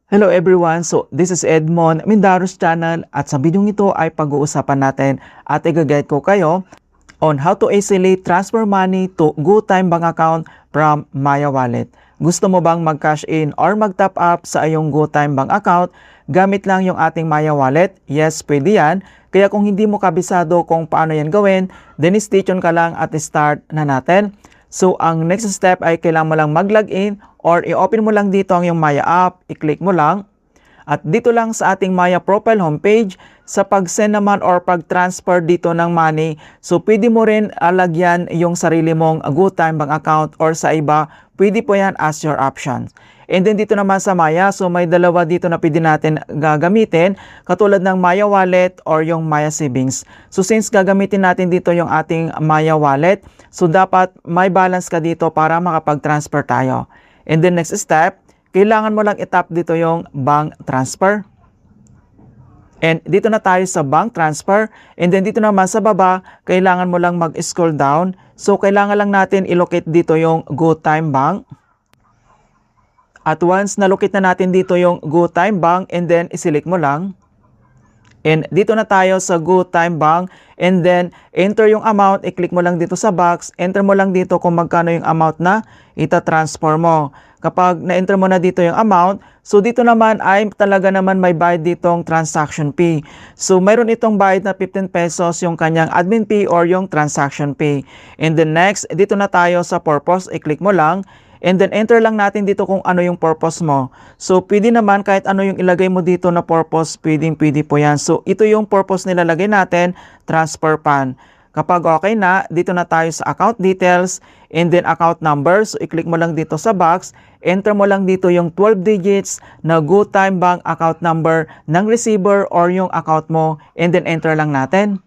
Hello everyone! So, this is Edmond, Mindaros Channel at sa video ito ay pag-uusapan natin at i-guide ko kayo on how to easily transfer money to GoTyme bank account from Maya Wallet. Gusto mo bang mag-cash in or mag-top up sa iyong GoTyme bank account gamit lang yung ating Maya Wallet? Yes, pwede yan. Kaya kung hindi mo kabisado kung paano yan gawin, then stay tuned ka lang at start na natin. So, ang next step ay kailangan mo lang mag-login or i-open mo lang dito ang yung Maya app, i-click mo lang. At dito lang sa ating Maya profile homepage, sa pag-send naman or pag-transfer dito ng money, so pwede mo rin lagyan yung sarili mong GoTyme bank account or sa iba, pwede po yan as your option. And then dito naman sa Maya, so may dalawa dito na pwede natin gagamitin, katulad ng Maya Wallet or yung Maya Savings. So since gagamitin natin dito yung ating Maya Wallet, so dapat may balance ka dito para makapag-transfer tayo. And then next step, kailangan mo lang itap dito yung bank transfer. And dito na tayo sa bank transfer. And then dito naman sa baba, kailangan mo lang mag-scroll down. So kailangan lang natin ilocate dito yung GoTyme bank. At once na-locate na natin dito yung GoTyme bank, and then iselect mo lang. And dito na tayo sa GoTyme bank, and then enter yung amount, i-click mo lang dito sa box, enter mo lang dito kung magkano yung amount na ita-transfer mo. Kapag na-enter mo na dito yung amount, so dito naman ay talaga naman may bayad ditong transaction fee. So mayroon itong bayad na 15 pesos yung kanyang admin fee or yung transaction fee. And then next, dito na tayo sa purpose, i-click mo lang. And then enter lang natin dito kung ano yung purpose mo. So pwede naman kahit ano yung ilagay mo dito na purpose, pwede po yan. So ito yung purpose nilalagay natin, transfer fund. Kapag okay na, dito na tayo sa account details and then account number. So i-click mo lang dito sa box, enter mo lang dito yung 12 digits na GoTyme bank account number ng receiver or yung account mo, and then enter lang natin.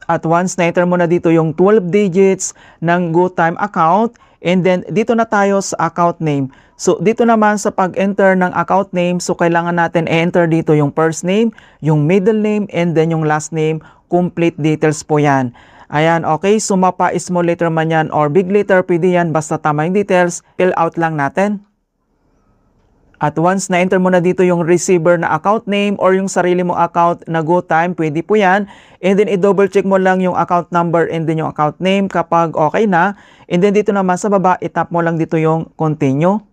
At once na-enter mo na dito yung 12 digits ng GoTyme account, and then dito na tayo sa account name. So dito naman sa pag-enter ng account name, so kailangan natin i-enter dito yung first name, yung middle name, and then yung last name. Complete details po yan. Ayan, okay. So mapa small letter man yan or big letter, pwede yan. Basta tama yung details, fill out lang natin. At once na-enter mo na dito yung receiver na account name or yung sarili mong account na GoTyme, pwede po yan. And then i-double check mo lang yung account number and then yung account name kapag okay na. And then dito naman sa baba, itap mo lang dito yung continue.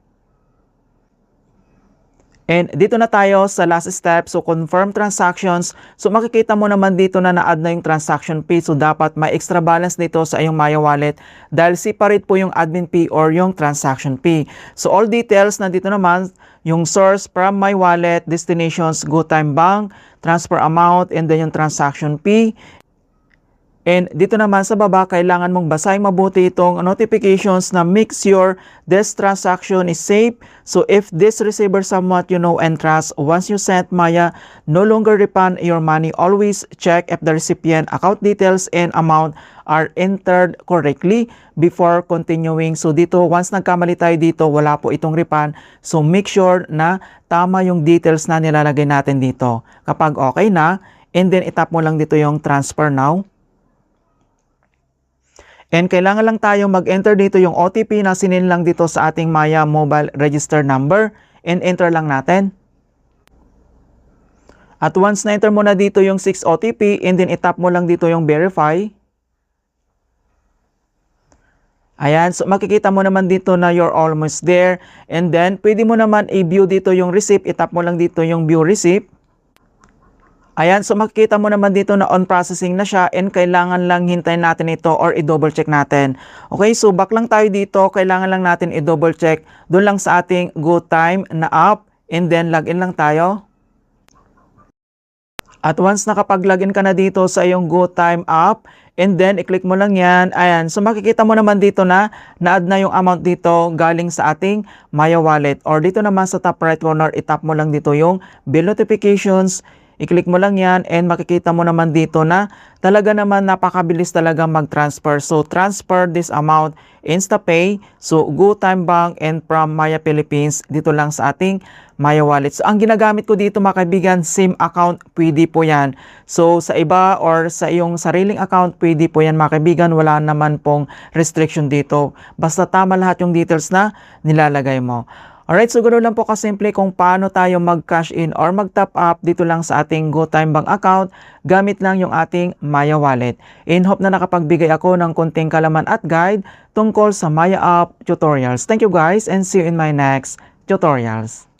And dito na tayo sa last step, so confirm transactions. So makikita mo naman dito na na-add na yung transaction fee. So dapat may extra balance dito sa iyong Maya Wallet dahil separate po yung admin fee or yung transaction fee. So all details na dito naman, yung source from My Wallet, destinations, GoTyme bank, transfer amount, and then yung transaction fee. And dito naman sa baba, kailangan mong basahin mabuti itong notifications na make sure this transaction is safe. So if this receiver somewhat you know and trust, once you send Maya, no longer refund your money. Always check if the recipient account details and amount are entered correctly before continuing. So dito, once nagkamali tayo dito, wala po itong refund. So make sure na tama yung details na nilalagay natin dito. Kapag okay na, and then itap mo lang dito yung transfer now. And kailangan lang tayo mag-enter dito yung OTP na sinend lang dito sa ating Maya mobile register number, and enter lang natin. At once na-enter mo na dito yung 6 OTP, and then itap mo lang dito yung verify. Ayan, so makikita mo naman dito na you're almost there. And then pwede mo naman i-view dito yung receipt, itap mo lang dito yung view receipt. Ayan, so makikita mo naman dito na on processing na siya, and kailangan lang hintayin natin ito or i-double check natin. Okay, so back lang tayo dito, kailangan lang natin i-double check doon lang sa ating GoTyme na app, and then login lang tayo. At once nakapag-login ka na dito sa iyong GoTyme app, and then i-click mo lang yan. Ayan, so makikita mo naman dito na na-add na yung amount dito galing sa ating Maya Wallet. Or dito naman sa top right corner, itap mo lang dito yung bill notifications. I-click mo lang yan, and makikita mo naman dito na talaga naman napakabilis talaga mag-transfer. So transfer this amount InstaPay, so GoTyme bank, and from Maya Philippines dito lang sa ating Maya Wallet. So ang ginagamit ko dito mga kaibigan, same account, pwede po yan. So sa iba or sa iyong sariling account, pwede po yan mga kaibigan. Wala naman pong restriction dito. Basta tama lahat yung details na nilalagay mo. Alright, so ganoon lang po kasimple kung paano tayo mag-cash in or mag-top up dito lang sa ating GoTime Bank account gamit lang yung ating Maya Wallet. In hope na nakapagbigay ako ng konting kalaman at guide tungkol sa Maya app tutorials. Thank you guys and see you in my next tutorials.